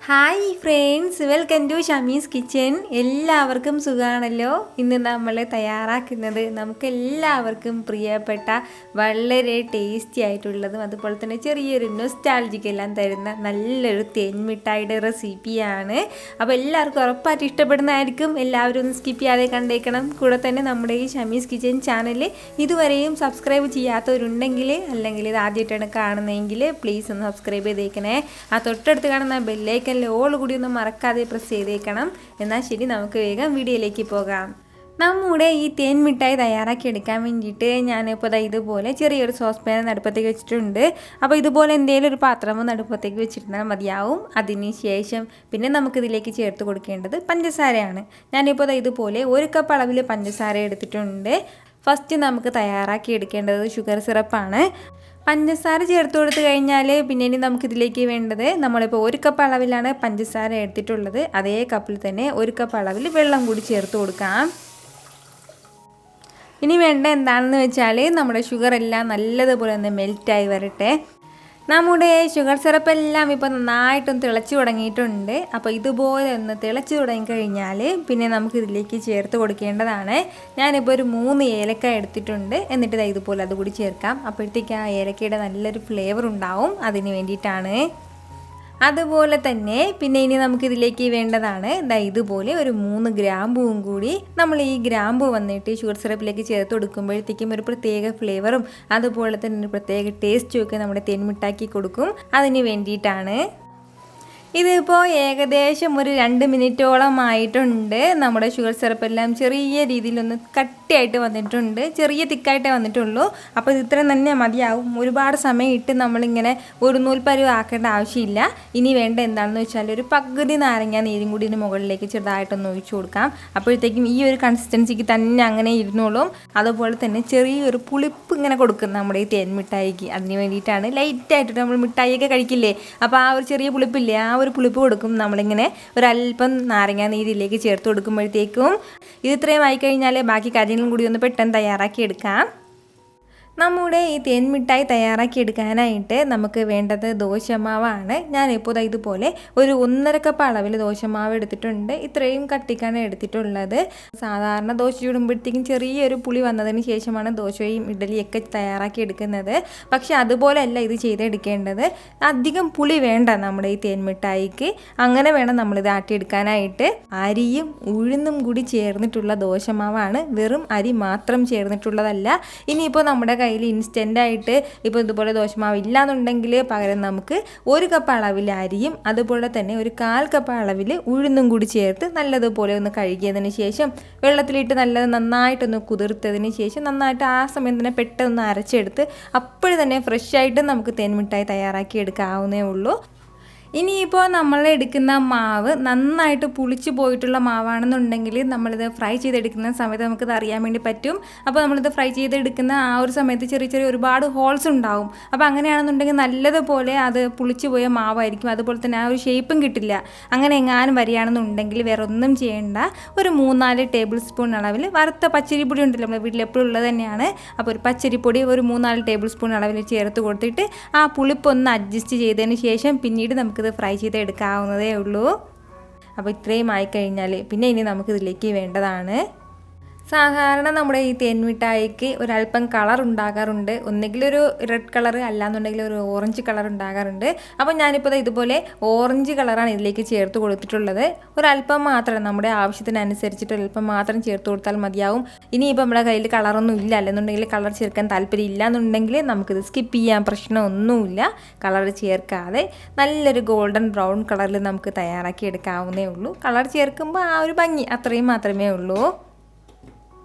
Hi friends, welcome to Shamees kitchen. എല്ലാവർക്കും സുഖമാണല്ലോ. ഇന്ന് നമ്മൾ തയ്യാറാക്കുന്നത് നമുക്ക് എല്ലാവർക്കും പ്രിയപ്പെട്ട വളരെ ടേസ്റ്റി ആയിട്ടുള്ളതും അതുപോലെ തന്നെ ചെറിയൊരു നൊസ്റ്റാൾജിക് എല്ലാം തരുന്ന നല്ലൊരു തേൻ മിഠായിയുടെ റെസിപ്പിയാണ്. അപ്പോൾ എല്ലാവർക്കും ഉറപ്പായിട്ട് ഇഷ്ടപ്പെടുന്നതായിരിക്കും. എല്ലാവരും ഒന്ന് സ്കിപ്പ് ചെയ്യാതെ കണ്ടേക്കണം. കൂടെ തന്നെ നമ്മുടെ ഈ ഷമീസ് കിച്ചൻ ചാനൽ ഇതുവരെയും സബ്സ്ക്രൈബ് ചെയ്യാത്തവരുണ്ടെങ്കിൽ അല്ലെങ്കിൽ ഇത് ആദ്യമായിട്ടാണ് കാണുന്നതെങ്കിൽ പ്ലീസ് ഒന്ന് സബ്സ്ക്രൈബ് ചെയ്തേക്കണേ. ആ തൊട്ടടുത്ത് കാണുന്ന ബെല്ലൈക്കൻ ഓൾ കൂടി ഒന്നും മറക്കാതെ പ്രസ് ചെയ്തേക്കണം. എന്നാൽ ശരി, നമുക്ക് വേഗം വീഡിയോയിലേക്ക് പോകാം. നമ്മുടെ ഈ തേൻ മിഠായി തയ്യാറാക്കി എടുക്കാൻ വേണ്ടിയിട്ട് ഞാനിപ്പോൾ ഇതുപോലെ ചെറിയൊരു സോസ് പാൻ നടുപ്പത്തേക്ക് വെച്ചിട്ടുണ്ട്. അപ്പോൾ ഇതുപോലെ എന്തെങ്കിലും ഒരു പാത്രമോ നടുപ്പത്തേക്ക് വെച്ചിരുന്നാൽ മതിയാവും. അതിന് ശേഷം പിന്നെ നമുക്കിതിലേക്ക് ചേർത്ത് കൊടുക്കേണ്ടത് പഞ്ചസാരയാണ്. ഞാനിപ്പോൾ ഇതുപോലെ 1 കപ്പ് അളവിൽ പഞ്ചസാര എടുത്തിട്ടുണ്ട്. ഫസ്റ്റ് നമുക്ക് തയ്യാറാക്കി എടുക്കേണ്ടത് ഷുഗർ സിറപ്പാണ്. പഞ്ചസാര ചേർത്ത് കൊടുത്ത് കഴിഞ്ഞാൽ പിന്നെ ഇനി നമുക്കിതിലേക്ക് വേണ്ടത്, നമ്മളിപ്പോൾ 1 കപ്പ് അളവിലാണ് പഞ്ചസാര എടുത്തിട്ടുള്ളത്, അതേ കപ്പിൽ തന്നെ 1 കപ്പ് അളവിൽ വെള്ളം കൂടി ചേർത്ത് കൊടുക്കാം. ഇനി വേണ്ട എന്താണെന്ന് വെച്ചാൽ നമ്മുടെ ഷുഗർ എല്ലാം നല്ലതുപോലെ ഒന്ന് മെൽറ്റായി വരട്ടെ. നമ്മുടെ ഷുഗർ സിറപ്പെല്ലാം ഇപ്പോൾ നന്നായിട്ടൊന്ന് തിളച്ച് തുടങ്ങിയിട്ടുണ്ട്. അപ്പോൾ ഇതുപോലെ ഒന്ന് തിളച്ച് തുടങ്ങിക്കഴിഞ്ഞാൽ പിന്നെ നമുക്കിതിലേക്ക് ചേർത്ത് കൊടുക്കേണ്ടതാണ്. ഞാനിപ്പോൾ ഒരു 3 ഏലക്ക എടുത്തിട്ടുണ്ട്. എന്നിട്ട് ഇതുപോലെ അതുകൂടി ചേർക്കാം. അപ്പോഴത്തേക്ക് ആ ഏലക്കയുടെ നല്ലൊരു ഫ്ലേവർ ഉണ്ടാവും. അതിന് വേണ്ടിയിട്ടാണ്. അതുപോലെ തന്നെ പിന്നെ ഇനി നമുക്കിതിലേക്ക് വേണ്ടതാണ് ഇതുപോലെ ഒരു 3 ഗ്രാമ്പൂവും കൂടി. നമ്മൾ ഈ ഗ്രാമ്പൂ വന്നിട്ട് ഷുഗർ സിറപ്പിലേക്ക് ചേർത്ത് കൊടുക്കുമ്പോഴത്തേക്കും ഒരു പ്രത്യേക ഫ്ലേവറും അതുപോലെ തന്നെ ഒരു പ്രത്യേക ടേസ്റ്റും ഒക്കെ നമ്മുടെ തേൻ മിഠായിക്ക് കൊടുക്കും. അതിന് വേണ്ടിയിട്ടാണ്. ഇതിപ്പോൾ ഏകദേശം ഒരു 2 മിനിറ്റോളം ആയിട്ടുണ്ട്. നമ്മുടെ ഷുഗർ സിറപ്പെല്ലാം ചെറിയ രീതിയിലൊന്ന് കട്ടിയായിട്ട് വന്നിട്ടുണ്ട്. ചെറിയ തിക്കായിട്ടേ വന്നിട്ടുള്ളൂ. അപ്പോൾ ഇത് ഇത്രയും തന്നെ മതിയാവും. ഒരുപാട് സമയം ഇട്ട് നമ്മളിങ്ങനെ ഒരു നൂൽപ്പരുവ് ആക്കേണ്ട ആവശ്യമില്ല. ഇനി വേണ്ട എന്താണെന്ന് വെച്ചാൽ ഒരു പകുതി നാരങ്ങ നീരും കൂടി ഇതിന് മുകളിലേക്ക് ചെറുതായിട്ടൊന്ന് ഒഴിച്ചു കൊടുക്കാം. അപ്പോഴത്തേക്കും ഈ ഒരു കൺസിസ്റ്റൻസിക്ക് തന്നെ അങ്ങനെ ഇരുന്നോളും. അതുപോലെ തന്നെ ചെറിയൊരു പുളിപ്പ് ഇങ്ങനെ കൊടുക്കും നമ്മുടെ ഈ തേൻ മിഠായിക്ക്. അതിന് വേണ്ടിയിട്ടാണ്. ലൈറ്റായിട്ട് നമ്മൾ മിഠായിയൊക്കെ കഴിക്കില്ലേ, അപ്പോൾ ആ ഒരു ചെറിയ പുളിപ്പില്ലേ, ആ ഒരു പുളിപ്പ് കൊടുക്കും. നമ്മളിങ്ങനെ ഒരല്പം നാരങ്ങ നീരിലേക്ക് ചേർത്ത് കൊടുക്കുമ്പോഴത്തേക്കും ഇത് ഇത്രയും ആയിക്കഴിഞ്ഞാൽ ബാക്കി കാര്യങ്ങളും കൂടി ഒന്ന് പെട്ടെന്ന് തയ്യാറാക്കി എടുക്കാം. നമ്മുടെ ഈ തേൻ മിഠായി തയ്യാറാക്കി എടുക്കാനായിട്ട് നമുക്ക് വേണ്ടത് ദോശമാവാണ്. ഞാനിപ്പോൾ ഇതുപോലെ ഒരു 1.5 കപ്പ് അളവിൽ ദോശമാവ് എടുത്തിട്ടുണ്ട്. ഇത്രയും കട്ടിക്കാണ് എടുത്തിട്ടുള്ളത്. സാധാരണ ദോശ ചുടുമ്പോഴത്തേക്കും ചെറിയൊരു പുളി വന്നതിന് ശേഷമാണ് ദോശയും ഇഡലിയൊക്കെ തയ്യാറാക്കി എടുക്കുന്നത്. പക്ഷെ അതുപോലെയല്ല ഇത് ചെയ്തെടുക്കേണ്ടത്. അധികം പുളി വേണ്ട നമ്മുടെ ഈ തേൻ മിഠായിക്ക്. അങ്ങനെ വേണം നമ്മളിത് ആട്ടിയെടുക്കാനായിട്ട്. അരിയും ഉഴുന്നും കൂടി ചേർന്നിട്ടുള്ള ദോശമാവാണ്. വെറും അരി മാത്രം ചേർന്നിട്ടുള്ളതല്ല. ഇനിയിപ്പോൾ നമ്മുടെ കയ്യിൽ ഇൻസ്റ്റൻ്റായിട്ട് ഇപ്പോൾ ഇതുപോലെ ദോശമാവ് ഇല്ലാന്നുണ്ടെങ്കിൽ പകരം നമുക്ക് 1 കപ്പ് അളവിൽ അരിയും അതുപോലെ തന്നെ ഒരു 1/4 കപ്പ് അളവിൽ ഉഴുന്നും കൂടി ചേർത്ത് നല്ലതുപോലെ ഒന്ന് കഴുകിയതിന് ശേഷം വെള്ളത്തിലിട്ട് നന്നായിട്ടൊന്ന് കുതിർത്തതിന് ശേഷം നന്നായിട്ട് ആ സമയം തന്നെ പെട്ടെന്ന് അരച്ചെടുത്ത് അപ്പോഴും തന്നെ ഫ്രഷായിട്ട് നമുക്ക് തേൻ മിഠായി തയ്യാറാക്കി എടുക്കാവുന്നേ ഉള്ളൂ. ഇനിയിപ്പോൾ നമ്മൾ എടുക്കുന്ന മാവ് നന്നായിട്ട് പുളിച്ച് പോയിട്ടുള്ള മാവാണെന്നുണ്ടെങ്കിൽ നമ്മളിത് ഫ്രൈ ചെയ്തെടുക്കുന്ന സമയത്ത് നമുക്കിത് അറിയാൻ വേണ്ടി പറ്റും. അപ്പോൾ നമ്മളിത് ഫ്രൈ ചെയ്തെടുക്കുന്ന ആ ഒരു സമയത്ത് ചെറിയ ഒരുപാട് ഹോൾസ് ഉണ്ടാവും. അപ്പോൾ അങ്ങനെയാണെന്നുണ്ടെങ്കിൽ നല്ലതുപോലെ അത് പുളിച്ച് പോയ മാവായിരിക്കും. അതുപോലെ തന്നെ ആ ഒരു ഷേപ്പും കിട്ടില്ല. അങ്ങനെ എങ്ങാനും വരികയാണെന്നുണ്ടെങ്കിൽ വേറെ ഒന്നും ചെയ്യേണ്ട. ഒരു 3-4 ടേബിൾ സ്പൂൺ അളവിൽ വറുത്ത പച്ചരിപ്പൊടി ഉണ്ടല്ലോ, നമ്മുടെ വീട്ടിൽ എപ്പോഴും ഉള്ളത് തന്നെയാണ്. അപ്പോൾ ഒരു പച്ചരിപ്പൊടി ഒരു 3-4 ടേബിൾ സ്പൂൺ അളവിൽ ചേർത്ത് കൊടുത്തിട്ട് ആ പുളിപ്പൊന്ന് അഡ്ജസ്റ്റ് ചെയ്തതിന് ശേഷം പിന്നീട് നമുക്ക് ഇത് ഫ്രൈ ചെയ്തെടുക്കാവുന്നതേ ഉള്ളൂ. അപ്പോൾ ഇത്രയും ആയിക്കഴിഞ്ഞാൽ പിന്നെ ഇനി നമുക്കിതിലേക്ക് വേണ്ടതാണ്, സാധാരണ നമ്മുടെ ഈ തേൻ മിഠായിക്ക് ഒരല്പം കളർ ഉണ്ടാകാറുണ്ട്. ഒന്നുകിൽ ഒരു റെഡ് കളർ, അല്ലാന്നുണ്ടെങ്കിൽ ഒരു ഓറഞ്ച് കളർ ഉണ്ടാകാറുണ്ട്. അപ്പോൾ ഞാനിപ്പോൾ ഇതുപോലെ ഓറഞ്ച് കളറാണ് ഇതിലേക്ക് ചേർത്ത് കൊടുത്തിട്ടുള്ളത്. ഒരല്പം മാത്രം നമ്മുടെ ആവശ്യത്തിനനുസരിച്ചിട്ട് ഒരല്പം മാത്രം ചേർത്ത് കൊടുത്താൽ മതിയാവും. ഇനിയിപ്പോൾ നമ്മുടെ കയ്യിൽ കളറൊന്നും ഇല്ല, അല്ലെന്നുണ്ടെങ്കിൽ കളർ ചേർക്കാൻ താല്പര്യം ഇല്ലയെന്നുണ്ടെങ്കിൽ നമുക്കിത് സ്കിപ്പ് ചെയ്യാൻ പ്രശ്നമൊന്നുമില്ല. കളർ ചേർക്കാതെ നല്ലൊരു ഗോൾഡൻ ബ്രൗൺ കളറിൽ നമുക്ക് തയ്യാറാക്കി എടുക്കാവുന്നേ ഉള്ളൂ. കളർ ചേർക്കുമ്പോൾ ആ ഒരു ഭംഗി അത്രയും മാത്രമേ ഉള്ളൂ.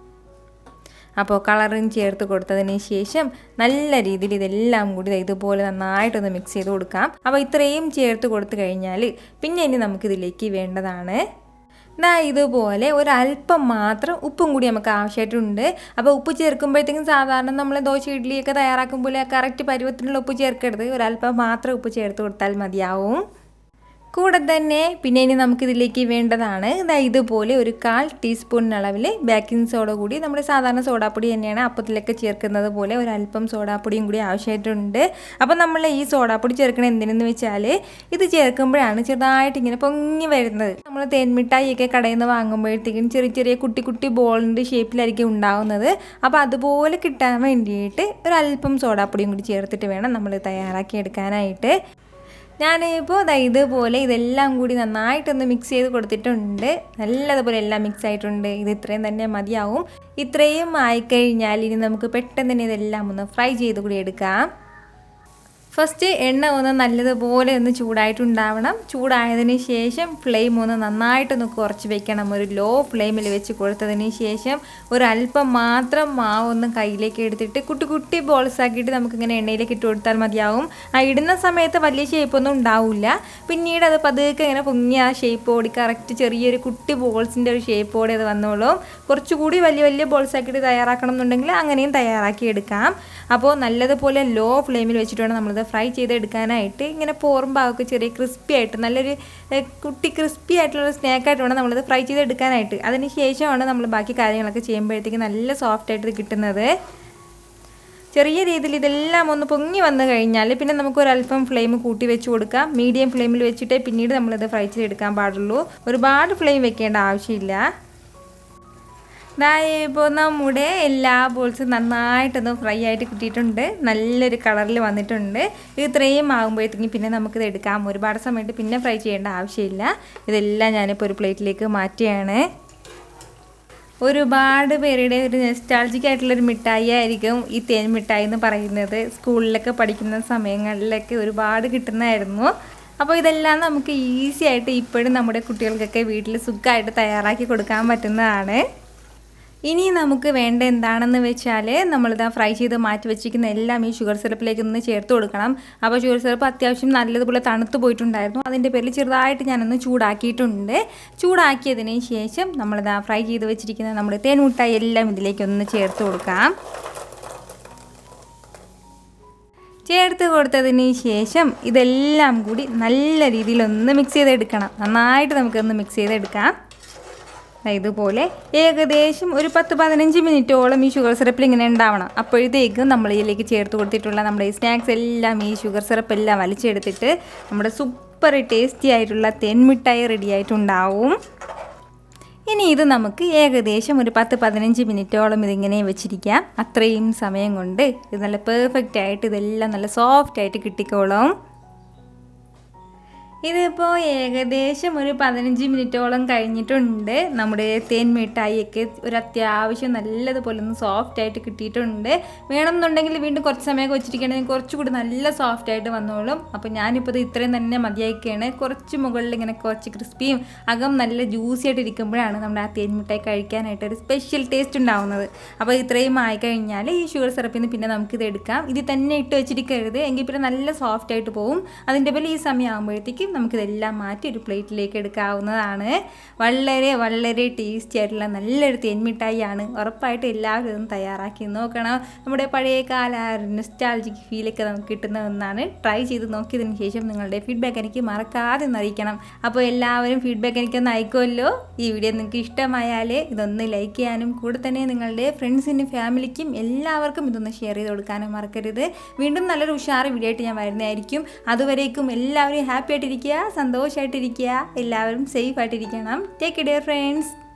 അപ്പോൾ കളറും ചേർത്ത് കൊടുത്തതിന് ശേഷം നല്ല രീതിയിൽ ഇതെല്ലാം കൂടി ഇതുപോലെ നന്നായിട്ടൊന്ന് മിക്സ് ചെയ്ത് കൊടുക്കാം. അപ്പോൾ ഇത്രയും ചേർത്ത് കൊടുത്തു കഴിഞ്ഞാൽ പിന്നെ ഇനി നമുക്കിതിലേക്ക് വേണ്ടതാണ് ഇതുപോലെ ഒരല്പം മാത്രം ഉപ്പും കൂടി നമുക്ക് ആവശ്യമായിട്ടുണ്ട്. അപ്പോൾ ഉപ്പ് ചേർക്കുമ്പോഴത്തേക്കും സാധാരണ നമ്മൾ ദോശ ഇഡ്ഡലിയൊക്കെ തയ്യാറാക്കുമ്പോൾ കറക്റ്റ് പരുവത്തിനുള്ള ഉപ്പ് ചേർക്കരുത്. ഒരല്പം മാത്രം ഉപ്പ് ചേർത്ത് കൊടുത്താൽ മതിയാവും. കൂടെ തന്നെ പിന്നെ ഇനി നമുക്കിതിലേക്ക് വേണ്ടതാണ് ഇതുപോലെ ഒരു 1/4 ടീസ്പൂൺ അളവിൽ ബേക്കിംഗ് സോഡ കൂടി നമ്മുടെ സാധാരണ സോഡാപ്പൊടി തന്നെയാണ് അപ്പത്തിലൊക്കെ ചേർക്കുന്നത് പോലെ ഒരല്പം സോഡാപ്പൊടിയും കൂടി ആവശ്യമായിട്ടുണ്ട്. അപ്പോൾ നമ്മൾ ഈ സോഡാപ്പൊടി ചേർക്കണത് എന്തിനെന്ന് വെച്ചാൽ ഇത് ചേർക്കുമ്പോഴാണ് ചെറുതായിട്ട് ഇങ്ങനെ പൊങ്ങി വരുന്നത്. നമ്മൾ തേൻ മിഠായിയൊക്കെ കടയിൽ നിന്ന് വാങ്ങുമ്പോഴത്തേക്കും ചെറിയ ചെറിയ കുട്ടി കുട്ടി ബോളിൻ്റെ ഷേപ്പിലായിരിക്കും ഉണ്ടാവുന്നത്. അപ്പോൾ അതുപോലെ കിട്ടാൻ വേണ്ടിയിട്ട് ഒരല്പം സോഡാപ്പൊടിയും കൂടി ചേർത്തിട്ട് വേണം നമ്മൾ തയ്യാറാക്കി എടുക്കാനായിട്ട്. ഞാനിപ്പോൾ ഇതുപോലെ ഇതെല്ലാം കൂടി നന്നായിട്ടൊന്ന് മിക്സ് ചെയ്ത് കൊടുത്തിട്ടുണ്ട്. നല്ലതുപോലെ എല്ലാം മിക്സ് ആയിട്ടുണ്ട്. ഇത് ഇത്രയും തന്നെ മതിയാവും. ഇത്രയും ആയിക്കഴിഞ്ഞാൽ ഇനി നമുക്ക് പെട്ടെന്ന് തന്നെ ഇതെല്ലാം ഒന്ന് ഫ്രൈ ചെയ്ത് കൂടി എടുക്കാം. ഫസ്റ്റ് എണ്ണ ഒന്ന് നല്ലതുപോലെ ഒന്ന് ചൂടായിട്ടുണ്ടാവണം. ചൂടായതിന് ശേഷം ഫ്ലെയിം ഒന്ന് നന്നായിട്ടൊന്ന് കുറച്ച് വെക്കണം. ഒരു ലോ ഫ്ലെയിമിൽ വെച്ച് കൊടുത്തതിന് ശേഷം ഒരല്പം മാത്രം മാവൊന്ന് കയ്യിലേക്ക് എടുത്തിട്ട് കുട്ടി കുട്ടി ബോൾസ് ആക്കിയിട്ട് നമുക്കിങ്ങനെ എണ്ണയിലേക്ക് ഇട്ട് കൊടുത്താൽ മതിയാവും. ഇടുന്ന സമയത്ത് വലിയ ഷേപ്പൊന്നും ഉണ്ടാവില്ല. പിന്നീട് അത് പതുക്കെ ഇങ്ങനെ പൊങ്ങി ആ ഷേപ്പോടി കറക്റ്റ് ചെറിയൊരു കുട്ടി ബോൾസിൻ്റെ ഒരു ഷേപ്പോടെ അത് വന്നോളും. കുറച്ചുകൂടി വലിയ വലിയ ബോൾസ് ആക്കിയിട്ട് തയ്യാറാക്കണം എന്നുണ്ടെങ്കിൽ അങ്ങനെയും തയ്യാറാക്കി എടുക്കാം. അപ്പോൾ നല്ലതുപോലെ ലോ ഫ്ലെയിമിൽ വെച്ചിട്ട് വേണം നമ്മളിത് ഫ്രൈ ചെയ്തെടുക്കാനായിട്ട്. ഇങ്ങനെ പോറും ഭാഗമൊക്കെ ചെറിയ ക്രിസ്പി ആയിട്ട് നല്ലൊരു കുട്ടി ക്രിസ്പി ആയിട്ടുള്ള സ്നാക്കായിട്ട് വേണം നമ്മളിത് ഫ്രൈ ചെയ്തെടുക്കാനായിട്ട്. അതിന് ശേഷമാണ് നമ്മൾ ബാക്കി കാര്യങ്ങളൊക്കെ ചെയ്യുമ്പോഴത്തേക്ക് നല്ല സോഫ്റ്റായിട്ട് കിട്ടുന്നത്. ചെറിയ രീതിയിൽ ഇതെല്ലാം ഒന്ന് പൊങ്ങി വന്നു കഴിഞ്ഞാൽ പിന്നെ നമുക്കൊരല്പം ഫ്ലെയിം കൂട്ടി വെച്ച് കൊടുക്കാം. മീഡിയം ഫ്ലെയിമിൽ വെച്ചിട്ടേ പിന്നീട് നമ്മളിത് ഫ്രൈ ചെയ്തെടുക്കാൻ പാടുള്ളൂ. ഒരുപാട് ഫ്ലെയിം വെക്കേണ്ട ആവശ്യമില്ല. ഇപ്പോൾ നമ്മുടെ എല്ലാ ബോൾസും നന്നായിട്ടൊന്ന് ഫ്രൈ ആയിട്ട് കിട്ടിയിട്ടുണ്ട്. നല്ലൊരു കളറിൽ വന്നിട്ടുണ്ട്. ഇത്രയും ആകുമ്പോഴത്തേക്കും പിന്നെ നമുക്കിത് എടുക്കാം. ഒരുപാട് സമയത്ത് പിന്നെ ഫ്രൈ ചെയ്യേണ്ട ആവശ്യമില്ല. ഇതെല്ലാം ഞാനിപ്പോൾ ഒരു പ്ലേറ്റിലേക്ക് മാറ്റുകയാണ്. ഒരുപാട് പേരുടെ ഒരു നെസ്റ്റാൾജിക് ആയിട്ടുള്ളൊരു മിഠായി ആയിരിക്കും ഈ തേൻ മിഠായി എന്ന് പറയുന്നത്. സ്കൂളിലൊക്കെ പഠിക്കുന്ന സമയങ്ങളിലൊക്കെ ഒരുപാട് കിട്ടുന്നതായിരുന്നു. അപ്പോൾ ഇതെല്ലാം നമുക്ക് ഈസി ആയിട്ട് ഇപ്പോഴും നമ്മുടെ കുട്ടികൾക്കൊക്കെ വീട്ടിൽ സുഖമായിട്ട് തയ്യാറാക്കി കൊടുക്കാൻ പറ്റുന്നതാണ്. ഇനി നമുക്ക് വേണ്ട എന്താണെന്ന് വെച്ചാൽ നമ്മളിതാ ഫ്രൈ ചെയ്ത് മാറ്റി വെച്ചിരിക്കുന്ന എല്ലാം ഈ ഷുഗർ സിറപ്പിലേക്ക് ഒന്ന് ചേർത്ത് കൊടുക്കണം. അപ്പോൾ ഷുഗർ സിറപ്പ് അത്യാവശ്യം നല്ലതുപോലെ തണുത്ത് പോയിട്ടുണ്ടായിരുന്നു. അതിൻ്റെ പേരിൽ ചെറുതായിട്ട് ഞാനൊന്ന് ചൂടാക്കിയിട്ടുണ്ട്. ചൂടാക്കിയതിന് ശേഷം നമ്മളിതാ ഫ്രൈ ചെയ്ത് വെച്ചിരിക്കുന്ന നമ്മുടെ തേൻ മിഠായി എല്ലാം ഇതിലേക്കൊന്ന് ചേർത്ത് കൊടുക്കാം. ചേർത്ത് കൊടുത്തതിന് ശേഷം ഇതെല്ലാം കൂടി നല്ല രീതിയിലൊന്ന് മിക്സ് ചെയ്തെടുക്കണം. നന്നായിട്ട് നമുക്കൊന്ന് മിക്സ് ചെയ്തെടുക്കാം. ഇതുപോലെ ഏകദേശം ഒരു 10-15 മിനിറ്റോളം ഈ ഷുഗർ സിറപ്പിൽ ഇങ്ങനെ ഉണ്ടാവണം. അപ്പോഴത്തേക്കും നമ്മൾ ഇതിലേക്ക് ചേർത്ത് കൊടുത്തിട്ടുള്ള നമ്മുടെ ഈ സ്നാക്സ് എല്ലാം ഈ ഷുഗർ സിറപ്പ് എല്ലാം വലിച്ചെടുത്തിട്ട് നമ്മുടെ സൂപ്പർ ടേസ്റ്റി ആയിട്ടുള്ള തേൻ മിഠായി റെഡി ആയിട്ടുണ്ടാവും. ഇനി ഇത് നമുക്ക് ഏകദേശം ഒരു 10-15 മിനിറ്റോളം ഇതിങ്ങനെ വെച്ചിരിക്കാം. അത്രയും സമയം കൊണ്ട് ഇത് നല്ല പെർഫെക്റ്റ് ആയിട്ട് ഇതെല്ലാം നല്ല സോഫ്റ്റ് ആയിട്ട് കിട്ടിക്കോളും. ഇതിപ്പോൾ ഏകദേശം ഒരു 15 മിനിറ്റോളം കഴിഞ്ഞിട്ടുണ്ട്. നമ്മുടെ തേൻ മിഠായിയൊക്കെ ഒരു അത്യാവശ്യം നല്ലതുപോലെ ഒന്ന് സോഫ്റ്റായിട്ട് കിട്ടിയിട്ടുണ്ട്. വേണമെന്നുണ്ടെങ്കിൽ വീണ്ടും കുറച്ച് സമയമൊക്കെ വെച്ചിരിക്കുകയാണെങ്കിൽ കുറച്ചുകൂടി നല്ല സോഫ്റ്റായിട്ട് വന്നോളും. അപ്പോൾ ഞാനിപ്പോൾ ഇത് ഇത്രയും തന്നെ മതിയാക്കിയാണ്. കുറച്ച് മുകളിൽ ഇങ്ങനെ കുറച്ച് ക്രിസ്പിയും അകം നല്ല ജ്യൂസി ആയിട്ട് ഇരിക്കുമ്പോഴാണ് നമ്മുടെ ആ തേൻ മിഠായി കഴിക്കാനായിട്ട് ഒരു സ്പെഷ്യൽ ടേസ്റ്റ് ഉണ്ടാവുന്നത്. അപ്പോൾ ഇത്രയും ആയിക്കഴിഞ്ഞാൽ ഈ ഷുഗർ സിറപ്പിൽ നിന്ന് പിന്നെ നമുക്കിത് എടുക്കാം. ഇതിൽ തന്നെ ഇട്ട് വെച്ചിരിക്കരുത്, എങ്കിൽ പിന്നെ നല്ല സോഫ്റ്റായിട്ട് പോവും. അതിൻ്റെ പേരിൽ ഈ സമയം ആകുമ്പോഴത്തേക്കും നമുക്കിതെല്ലാം മാറ്റി ഒരു പ്ലേറ്റിലേക്ക് എടുക്കാവുന്നതാണ്. വളരെ വളരെ ടേസ്റ്റി ആയിട്ടുള്ള നല്ലൊരു തേൻ മിഠായിയാണ്. ഉറപ്പായിട്ട് എല്ലാവരും ഇതൊന്ന് തയ്യാറാക്കി നോക്കണം. നമ്മുടെ പഴയകാല നൊസ്റ്റാൾജിക് ഫീലൊക്കെ നമുക്ക് കിട്ടുന്ന ഒന്നാണ്. ട്രൈ ചെയ്ത് നോക്കിയതിന് ശേഷം നിങ്ങളുടെ ഫീഡ്ബാക്ക് എനിക്ക് മറക്കാതെ ഒന്ന് അറിയിക്കണം. അപ്പോൾ എല്ലാവരും ഫീഡ്ബാക്ക് എനിക്കൊന്ന് അയക്കുമല്ലോ. ഈ വീഡിയോ നിങ്ങൾക്ക് ഇഷ്ടമായാൽ ഇതൊന്ന് ലൈക്ക് ചെയ്യാനും കൂടെ തന്നെ നിങ്ങളുടെ ഫ്രണ്ട്സിനും ഫാമിലിക്കും എല്ലാവർക്കും ഇതൊന്ന് ഷെയർ ചെയ്ത് കൊടുക്കാനും മറക്കരുത്. വീണ്ടും നല്ലൊരു ഉഷാറ് വീഡിയോ ആയിട്ട് ഞാൻ വരുന്നതായിരിക്കും. അതുവരേക്കും എല്ലാവരും ഹാപ്പി ആയിട്ടിരിക്കുക, സന്തോഷമായിട്ടിരിക്കുക, എല്ലാവരും സേഫ് ആയിട്ടിരിക്കണം. Take care friends.